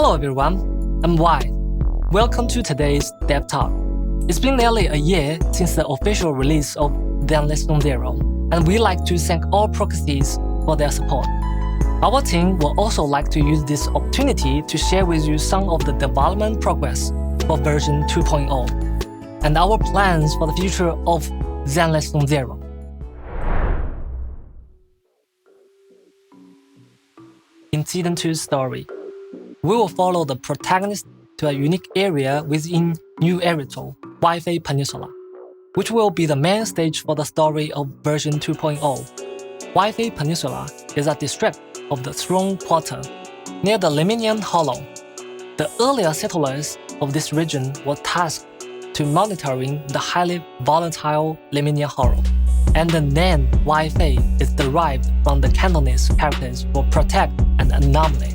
Hello everyone, I'm Wide. Welcome to today's Dev Talk. It's been nearly a year since the official release of Zenle's Zero, and we'd like to thank all proxies for their support. Our team will also like to use this opportunity to share with you some of the development progress for version 2.0 and our plans for the future of Zenle's Zero. In Season 2's story, we will follow the protagonist to a unique area within New Eritol, Wi-Fi Peninsula, which will be the main stage for the story of version 2.0. Wi-Fi Peninsula is a district of the Throne Quarter, near the Lemnian Hollow. The earlier settlers of this region were tasked to monitoring the highly volatile Lemnian Hollow, and the name Wi-Fi is derived from the Cantonese characters for protect and anomaly,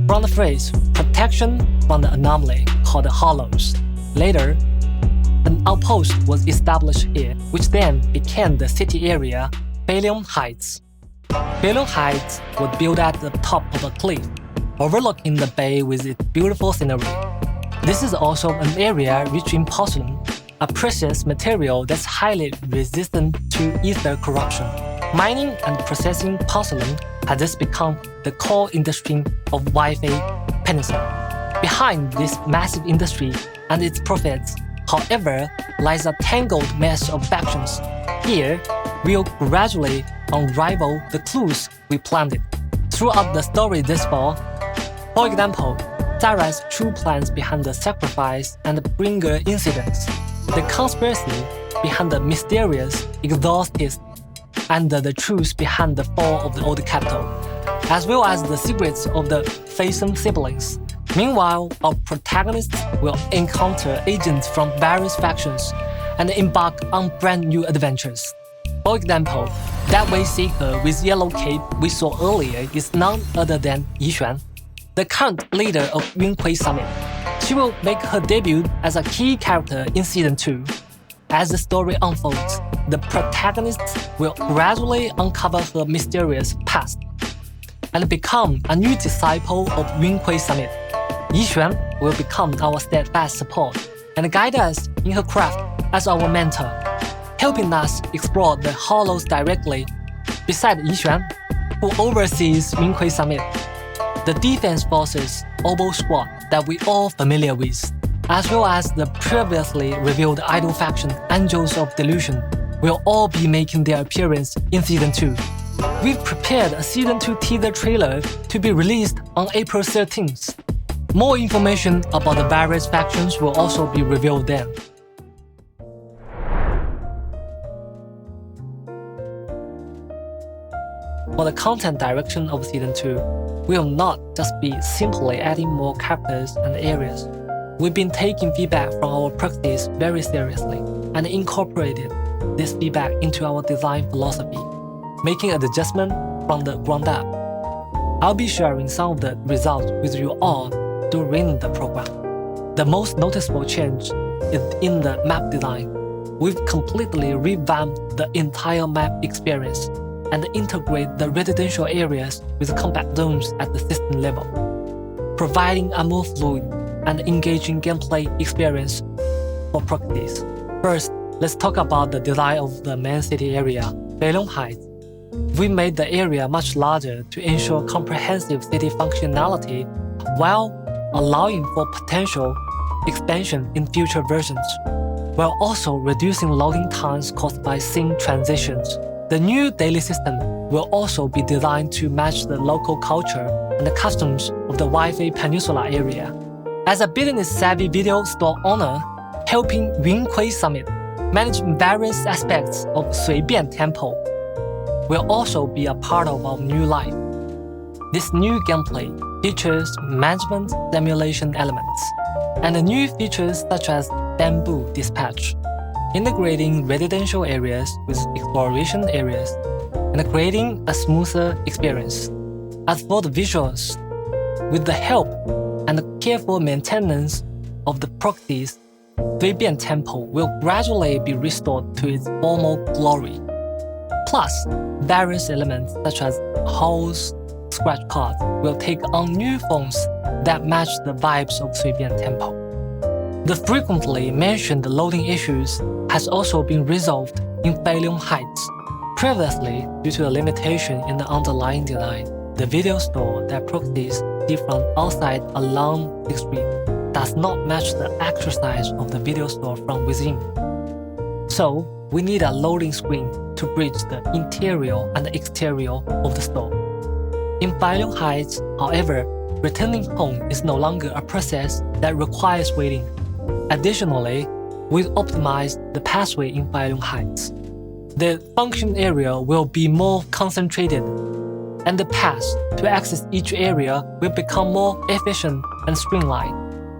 from the phrase protection from the anomaly called hollows. Later, an outpost was established here, which then became the city area Phalium Heights. Phalium Heights was built at the top of a cliff, overlooking the bay with its beautiful scenery. This is also an area rich in porcelain, a precious material that's highly resistant to ether corruption. Mining and processing porcelain has thus become the core industry of Wi-Fi Peninsula. Behind this massive industry and its profits, however, lies a tangled mess of factions. Here, we'll gradually unravel the clues we planted throughout the story this fall. For example, Sarah's true plans behind the sacrifice and the bringer incidents, the conspiracy behind the mysterious exorcist, and the truth behind the fall of the old capital, as well as the secrets of the Faison siblings. Meanwhile, our protagonists will encounter agents from various factions and embark on brand new adventures. For example, that way seeker with yellow cape we saw earlier is none other than Yi Xuan, the current leader of Yunhui Summit. She will make her debut as a key character in Season 2. As the story unfolds, the protagonists will gradually uncover her mysterious past and become a new disciple of Yunhui Summit. Yi Xuan will become our steadfast support and guide us in her craft as our mentor, helping us explore the hollows directly. Beside Yi Xuan, who oversees Yunhui Summit, the defense forces Obo Squad that we all familiar with, as well as the previously revealed idol faction Angels of Delusion, will all be making their appearance in Season 2. We've prepared a Season 2 teaser trailer to be released on April 13th. More information about the various factions will also be revealed then. For the content direction of Season 2, we will not just be simply adding more characters and areas. We've been taking feedback from our practice very seriously and incorporated this feedback into our design philosophy, making an adjustment from the ground up. I'll be sharing some of the results with you all during the program. The most noticeable change is in the map design. We've completely revamped the entire map experience and integrate the residential areas with compact zones at the system level, providing a more fluid and engaging gameplay experience for practice. First, let's talk about the design of the main city area, Phalium Heights. We made the area much larger to ensure comprehensive city functionality while allowing for potential expansion in future versions, while also reducing loading times caused by scene transitions. The new daily system will also be designed to match the local culture and the customs of the Wi-Fi Peninsula area. As a business-savvy video store owner, helping Yunhui Summit manage various aspects of Suibian Temple will also be a part of our new life. This new gameplay features management simulation elements and new features such as Bamboo Dispatch, integrating residential areas with exploration areas and creating a smoother experience. As for the visuals, with the help and careful maintenance of the proxies, Suibian Temple will gradually be restored to its former glory. Plus, various elements such as holes, scratch cards will take on new forms that match the vibes of 随便 tempo. The frequently mentioned loading issues has also been resolved in Feilong Heights. Previously, due to a limitation in the underlying design, the video store that proxies see from outside along the street does not match the actual size of the video store from within. So, we need a loading screen to bridge the interior and the exterior of the store. In Feilong Heights, however, returning home is no longer a process that requires waiting. Additionally, we've optimized the pathway in Feilong Heights. The function area will be more concentrated, and the path to access each area will become more efficient and streamlined,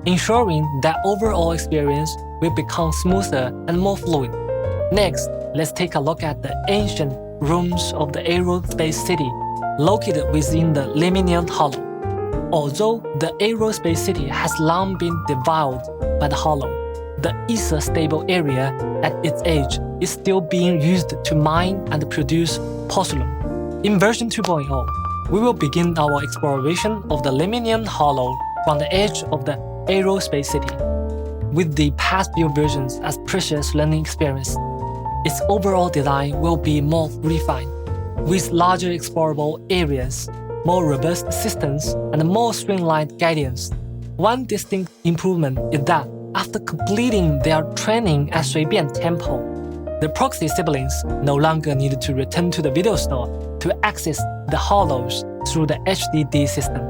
ensuring that overall experience will become smoother and more fluid. Next, let's take a look at the ancient rooms of the aerospace city located within the Lemnian Hollow. Although the aerospace city has long been devoured by the Hollow, the ether stable area at its edge is still being used to mine and produce porcelain. In version 2.0, we will begin our exploration of the Lemnian Hollow from the edge of the aerospace city. With the past few versions as precious learning experience, its overall design will be more refined, with larger explorable areas, more robust systems, and more streamlined guidance. One distinct improvement is that after completing their training at 随便 Temple, the proxy siblings no longer needed to return to the video store to access the hollows through the HDD system.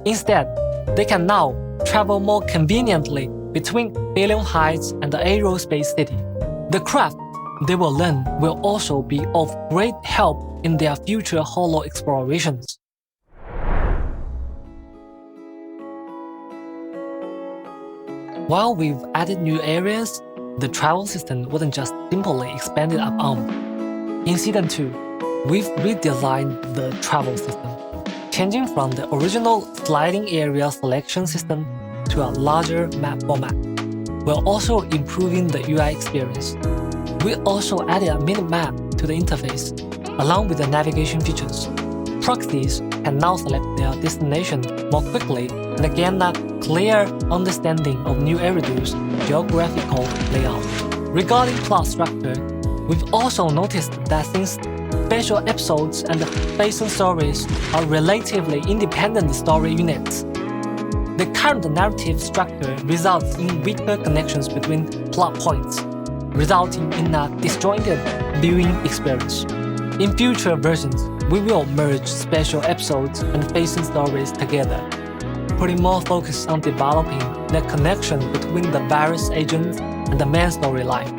Instead, they can now travel more conveniently between Feilong Heights and the aerospace city. The craft they will learn will also be of great help in their future hollow explorations. While we've added new areas, the travel system wasn't just simply expanded upon. In Season 2, we've redesigned the travel system, changing from the original sliding area selection system to a larger map format, while also improving the UI experience. We also added a mini-map to the interface, along with the navigation features. Proxies can now select their destination more quickly and gain a clear understanding of New Eridu's geographical layout. Regarding plot structure, we've also noticed that since special episodes and basin stories are relatively independent story units, the current narrative structure results in weaker connections between plot points, resulting in a disjointed viewing experience. In future versions, we will merge special episodes and facing stories together, putting more focus on developing the connection between the various agents and the main storyline.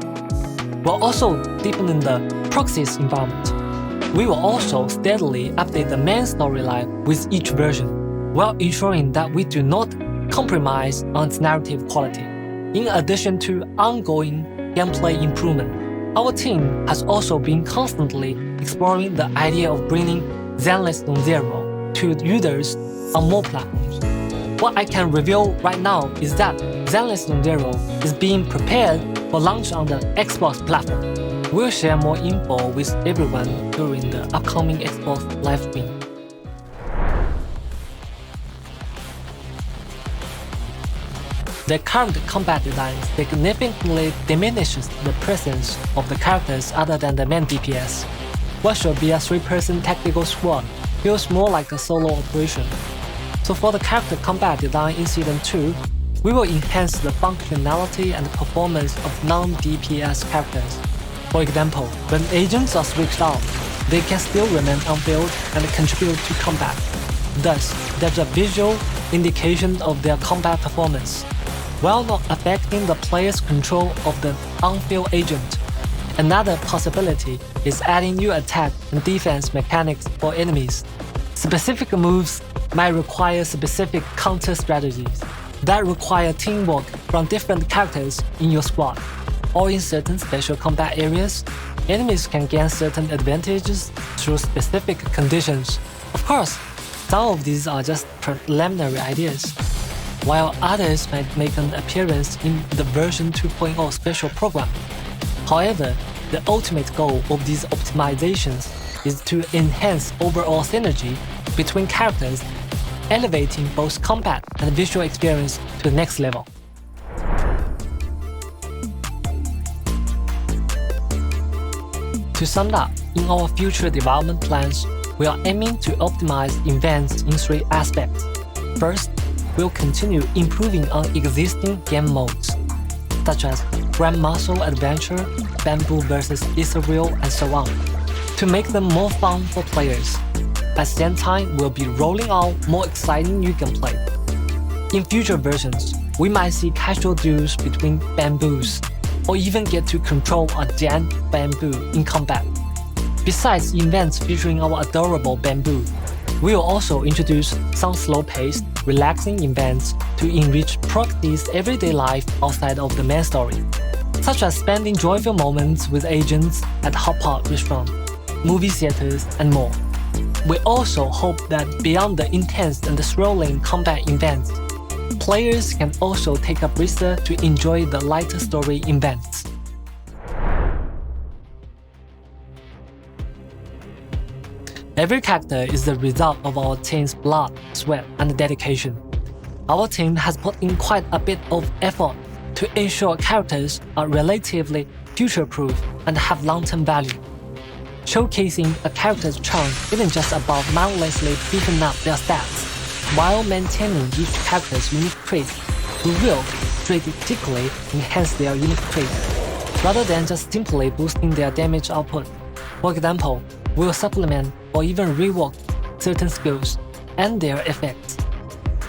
We'll also deepen the proxies environment. We will also steadily update the main storyline with each version, while ensuring that we do not compromise on its narrative quality. In addition to ongoing gameplay improvement, our team has also been constantly exploring the idea of bringing Zenless Zone Zero to users on more platforms. What I can reveal right now is that Zenless Zone Zero is being prepared for launch on the Xbox platform. We'll share more info with everyone during the upcoming Xbox livestream. The current combat design significantly diminishes the presence of the characters other than the main DPS. What should be a 3-person tactical squad feels more like a solo operation. So for the character combat design in Season 2, we will enhance the functionality and performance of non-DPS characters. For example, when agents are switched out, they can still remain on field and contribute to combat. Thus, there's a visual indication of their combat performance, while not affecting the player's control of the on-field agent. Another possibility is adding new attack and defense mechanics for enemies. Specific moves might require specific counter strategies that require teamwork from different characters in your squad. Or in certain special combat areas, enemies can gain certain advantages through specific conditions. Of course, some of these are just preliminary ideas, while others might make an appearance in the version 2.0 special program. However, the ultimate goal of these optimizations is to enhance overall synergy between characters elevating both combat and visual experience to the next level. To sum up, in our future development plans, we are aiming to optimize events in 3 aspects. First, we'll continue improving on existing game modes, such as Grand Muscle Adventure, Bamboo vs. Ethereal, and so on, to make them more fun for players. At the same time, we'll be rolling out more exciting new gameplay. In future versions, we might see casual duels between bamboos, or even get to control a giant bamboo in combat. Besides events featuring our adorable bamboo, we will also introduce some slow-paced, relaxing events to enrich Proxy's everyday life outside of the main story, such as spending joyful moments with agents at hot pot restaurants, movie theaters, and more. We also hope that beyond the intense and thrilling combat events, players can also take a breather to enjoy the lighter story events. Every character is the result of our team's blood, sweat, and dedication. Our team has put in quite a bit of effort to ensure characters are relatively future-proof and have long-term value. Showcasing a character's charm isn't just about mindlessly beefing up their stats. While maintaining each character's unique traits, we will strategically enhance their unique traits, rather than just simply boosting their damage output. For example, we'll supplement or even rework certain skills and their effects,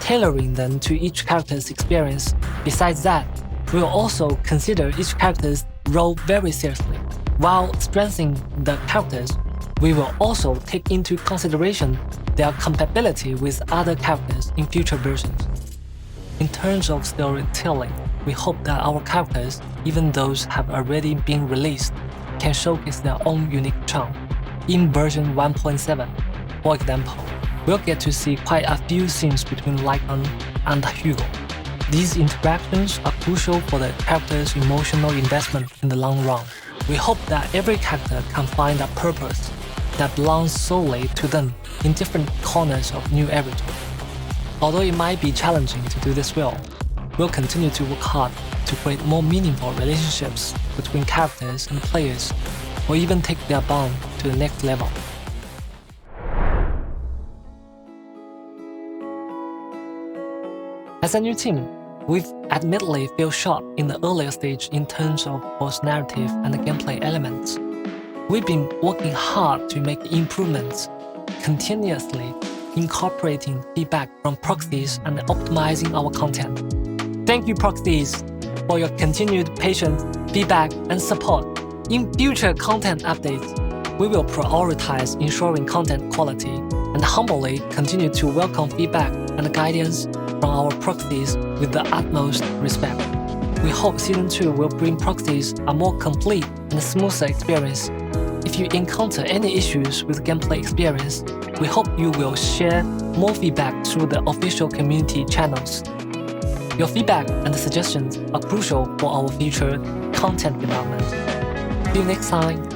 tailoring them to each character's experience. Besides that, we'll also consider each character's role very seriously. While strengthening the characters, we will also take into consideration their compatibility with other characters in future versions. In terms of storytelling, we hope that our characters, even those have already been released, can showcase their own unique charm. In version 1.7, for example, we'll get to see quite a few scenes between Lycan and Hugo. These interactions are crucial for the character's emotional investment in the long run. We hope that every character can find a purpose that belongs solely to them in different corners of New Era. Although it might be challenging to do this well, we'll continue to work hard to create more meaningful relationships between characters and players, or even take their bond to the next level. As a new team, we've admittedly fell short in the earlier stage in terms of both narrative and gameplay elements. We've been working hard to make improvements, continuously incorporating feedback from proxies and optimizing our content. Thank you, proxies, for your continued patience, feedback, and support. In future content updates, we will prioritize ensuring content quality and humbly continue to welcome feedback and guidance from our proxies with the utmost respect. We hope Season 2 will bring proxies a more complete and smoother experience. If you encounter any issues with gameplay experience, we hope you will share more feedback through the official community channels. Your feedback and suggestions are crucial for our future content development. See you next time.